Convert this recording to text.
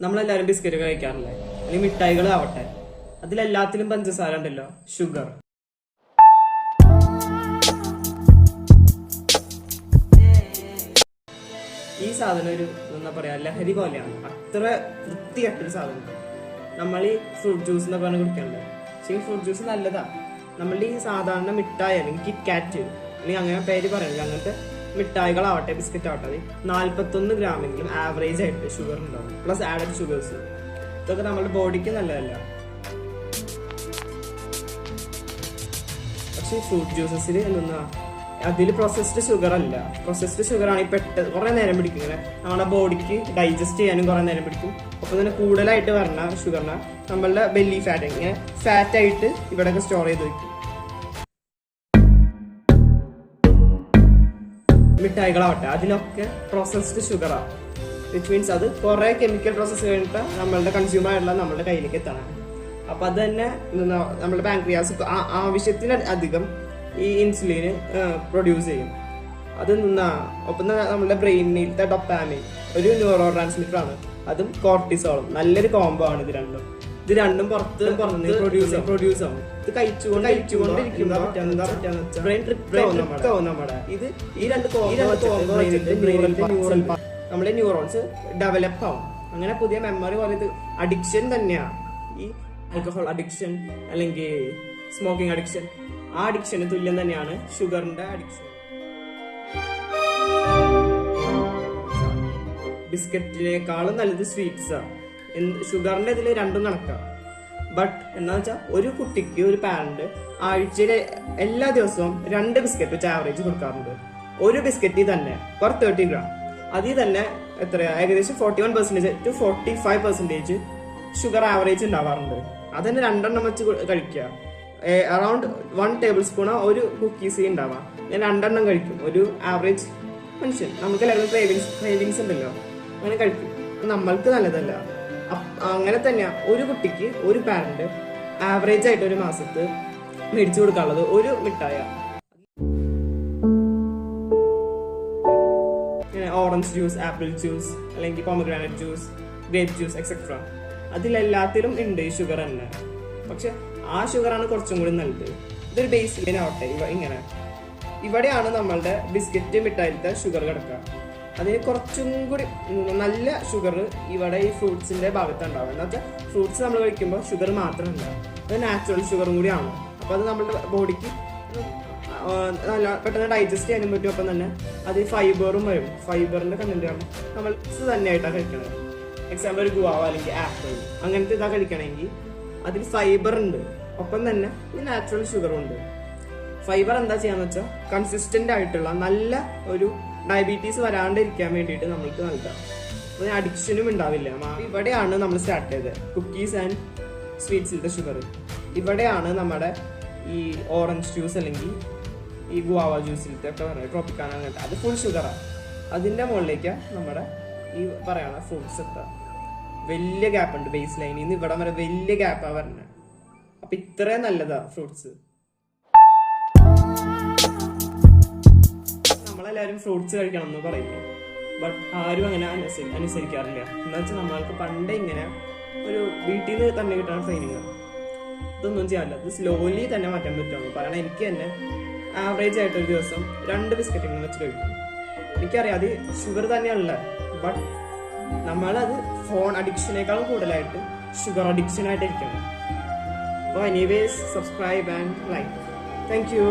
നമ്മളെല്ലാരും ബിസ്ക്കറ്റ് കഴിക്കാറില്ലേ, അല്ലെങ്കിൽ മിഠായികളാവട്ടെ, അതിലെല്ലാത്തിലും പഞ്ചസാര ഉണ്ടല്ലോ, ഷുഗർ. ഈ സാധനം ഒരു എന്താ പറയാ ലഹരി പോലെയാണ്. അത്ര വൃത്തികെട്ടൊരു സാധനം. നമ്മൾ ഈ ഫ്രൂട്ട് ജ്യൂസ് എന്നൊക്കെ പറഞ്ഞ് കുടിക്കണ്ടേ, പക്ഷേ ഈ ഫ്രൂട്ട് ജ്യൂസ് നല്ലതാ. നമ്മളുടെ ഈ സാധാരണ മിഠായി അല്ലെങ്കിൽ കിറ്റ് കാറ്റ് അല്ലെങ്കിൽ അങ്ങനെ പേര് പറയുന്നത്, അങ്ങനത്തെ മിഠായികളാവട്ടെ ബിസ്ക്കറ്റ് ആവട്ടെ, 41 ഗ്രാമെങ്കിലും ആവറേജ് ആയിട്ട് ഷുഗർ ഉണ്ടാവും, പ്ലസ് ആഡഡ് ഷുഗേഴ്സ്. ഇതൊക്കെ നമ്മുടെ ബോഡിക്ക് നല്ലതല്ല. പക്ഷെ ഈ ഫ്രൂട്ട് ജ്യൂസസിൽ എന്താ, അതിൽ പ്രോസസ്ഡ് ഷുഗർ അല്ല. പ്രോസസ്ഡ് ഷുഗർ ആണെങ്കിൽ പെട്ടെന്ന് കുറെ നേരം പിടിക്കും, ഇങ്ങനെ നമ്മുടെ ബോഡിക്ക് ഡൈജസ്റ്റ് ചെയ്യാനും കുറെ നേരം പിടിക്കും. ഒപ്പം തന്നെ കൂടുതലായിട്ട് പറഞ്ഞ ഷുഗറിനെ നമ്മളുടെ ബെല്ലി ഫാറ്റ്, ഇങ്ങനെ ഫാറ്റ് ആയിട്ട് ഇവിടെയൊക്കെ സ്റ്റോർ ചെയ്ത് വെക്കും. മിഠായികളാവട്ടെ അതിലൊക്കെ പ്രോസസ്ഡ് ഷുഗറാണ്, വിച്ച് മീൻസ് അത് കുറെ കെമിക്കൽ പ്രോസസ്സ് കഴിഞ്ഞിട്ട് നമ്മളുടെ കൺസ്യൂമർ ആയിട്ടുള്ള നമ്മുടെ കയ്യിലേക്ക് എത്തണം. അപ്പൊ അത് തന്നെ നമ്മുടെ പാൻക്രിയാസ് ആവശ്യത്തിന് അധികം ഈ ഇൻസുലിന് പ്രൊഡ്യൂസ് ചെയ്യും. അത് ഒപ്പം നമ്മുടെ ബ്രെയിനിലത്തെ ഡോപ്പാമിൻ ഒരു ന്യൂറോ ട്രാൻസ്മിറ്റർ ആണ്, അതും കോർട്ടിസോളും നല്ലൊരു കോംബോ ആണ്. ഇത് രണ്ടും പുറത്ത് പ്രൊഡ്യൂസ് ആവും. ഇത് കഴിച്ചുകൊണ്ടിരിക്കുമ്പോൾ ബ്രെയിൻ ട്രിപ്പ് ആവും നമ്മുടെ. ഇത് ഈ രണ്ട് നമ്മുടെ ന്യൂറോൺസ് ഡെവലപ്പ് ആവും. അങ്ങനെ പുതിയ മെമ്മറി പോലെ ഇത് അഡിക്ഷൻ തന്നെയാണ്. ഈ ആൽക്കഹോൾ അഡിക്ഷൻ അല്ലെങ്കിൽ സ്മോക്കിംഗ് അഡിക്ഷൻ, ആ അഡിക്ഷന് തുല്യം തന്നെയാണ് ഷുഗറിന്റെ അഡിക്ഷൻ. ബിസ്ക്കറ്റിനേക്കാളും നല്ലത് സ്വീറ്റ്സാ. ഷുഗറിന്റെ ഇതിൽ രണ്ടും കണക്കാം. ബട്ട് എന്താ വെച്ചാൽ ഒരു കുട്ടിക്ക് ഒരു പാരന്റ് ആഴ്ചയിലെ എല്ലാ ദിവസവും 2 ബിസ്ക്കറ്റ് വെച്ച് ആവറേജ് കൊടുക്കാറുണ്ട്. ഒരു ബിസ്ക്കറ്റിൽ തന്നെ പെർ 30 ഗ്രാം, അതിൽ തന്നെ എത്രയാ, ഏകദേശം 41% to 45% ഷുഗർ ആവറേജ് ഉണ്ടാവാറുണ്ട്. അതന്നെ 2 വെച്ച് കഴിക്കുക. അറൌണ്ട് 1 ടേബിൾ സ്പൂൺ ഒരു കുക്കീസ് ഉണ്ടാവാം. ഞാൻ 2 കഴിക്കും. ഒരു ആവറേജ് മനുഷ്യൻ, നമുക്ക് എല്ലാവരും ക്രേവിങ്സ് ഉണ്ടല്ലോ, അങ്ങനെ കഴിക്കും. നമ്മൾക്ക് നല്ലതല്ല. അങ്ങനെ തന്നെയാ ഒരു കുട്ടിക്ക് ഒരു പാരന്റ് ആവറേജ് ആയിട്ട് ഒരു മാസത്ത് മേടിച്ചു കൊടുക്കാനുള്ളത് ഒരു മിഠായ. ഓറഞ്ച് ജ്യൂസ്, ആപ്പിൾ ജ്യൂസ്, അല്ലെങ്കിൽ pomegranate juice, grape juice etcetera, അതിലെല്ലാത്തിലും ഉണ്ട് ഈ ഷുഗർ തന്നെ. പക്ഷെ ആ ഷുഗറാണ് കുറച്ചും കൂടി നല്ലത്. ഇതൊരു ബേസ് ലൈൻ ആവട്ടെ. ഇങ്ങനെ ഇവിടെയാണ് നമ്മളുടെ ബിസ്ക്കറ്റ് മിഠായിലത്തെ ഷുഗർ കിടക്കുക. അതിന് കുറച്ചും കൂടി നല്ല ഷുഗർ ഇവിടെ ഈ ഫ്രൂട്ട്സിന്റെ ഭാഗത്ത് ഉണ്ടാവും. എന്താ വെച്ചാൽ ഫ്രൂട്ട്സ് നമ്മൾ കഴിക്കുമ്പോൾ ഷുഗർ മാത്രമല്ല, അത് നാച്ചുറൽ ഷുഗറും കൂടിയാണ്. അപ്പൊ അത് നമ്മുടെ ബോഡിക്ക് നല്ല പെട്ടെന്ന് ഡൈജസ്റ്റ് ചെയ്യാനും പറ്റും. ഒപ്പം തന്നെ അത് ഫൈബറും വരും. ഫൈബറിന്റെ കണ്ടന്റാണ് നമ്മൾ തന്നെയായിട്ടാണ് കഴിക്കണത്. എക്സാമ്പിൾ ഒരു ഗുവാവ അല്ലെങ്കിൽ ആപ്പിൾ അങ്ങനത്തെ ഇതാ കഴിക്കണമെങ്കിൽ അതിൽ ഫൈബർ ഉണ്ട്, ഒപ്പം തന്നെ ഈ നാച്ചുറൽ ഷുഗറും ഉണ്ട്. ഫൈബർ എന്താ ചെയ്യാന്ന് വെച്ചാൽ കൺസിസ്റ്റന്റ് ആയിട്ടുള്ള നല്ല ഒരു ഡയബറ്റീസ് വരാണ്ടിരിക്കാൻ വേണ്ടിയിട്ട് നമ്മൾക്ക് നൽകാം. അതിന് അഡിക്ഷനും ഉണ്ടാവില്ല. ഇവിടെയാണ് നമ്മൾ സ്റ്റാർട്ട് ചെയ്തത് കുക്കീസ് ആൻഡ് സ്വീറ്റ്സിലത്തെ ഷുഗർ. ഇവിടെയാണ് നമ്മുടെ ഈ ഓറഞ്ച് ജ്യൂസ് അല്ലെങ്കിൽ ഈ ഗുവാവ ജ്യൂസിലത്തെ ഒക്കെ പറയുന്നത് ട്രോപ്പിക്കാന, അങ്ങനത്തെ അത് ഫുൾ ഷുഗറാണ്. അതിൻ്റെ മുകളിലേക്ക് നമ്മുടെ ഈ പറയണ ഫ്രൂട്ട്സ് എത്താം. വലിയ ഗ്യാപ്പ് ഉണ്ട് ബേസ് ലൈനിൽ നിന്ന് ഇവിടെ വരെ വലിയ ഗ്യാപ്പാണ് പറഞ്ഞത്. അപ്പൊ ഇത്രയും നല്ലതാ ഫ്രൂട്ട്സ്. നമ്മളെല്ലാവരും ഫ്രൂട്ട്സ് കഴിക്കണം എന്ന് പറയുന്നു, ബട്ട് ആരും അങ്ങനെ അനുസരിക്കാറില്ല. എന്താ വെച്ചാൽ നമ്മൾക്ക് പണ്ടേ ഇങ്ങനെ ഒരു വീട്ടിൽ നിന്ന് തന്നെ കിട്ടുന്ന ട്രെയിനിങ്, ഇതൊന്നും ചെയ്യാറില്ല. അത് സ്ലോലി തന്നെ മാറ്റാൻ പറ്റുള്ളൂ. കാരണം എനിക്ക് തന്നെ ആവറേജ് ആയിട്ട് ഒരു ദിവസം 2 ബിസ്ക്കറ്റ് വെച്ച് കഴിക്കും. എനിക്കറിയാം അത് ഷുഗർ തന്നെയാണല്ല, ബട്ട് നമ്മളത് ഫോൺ അഡിക്ഷനേക്കാളും കൂടുതലായിട്ട് ഷുഗർ അഡിക്ഷൻ ആയിട്ട് ഇരിക്കണം. അപ്പോൾ anyways subscribe and like. Thank you.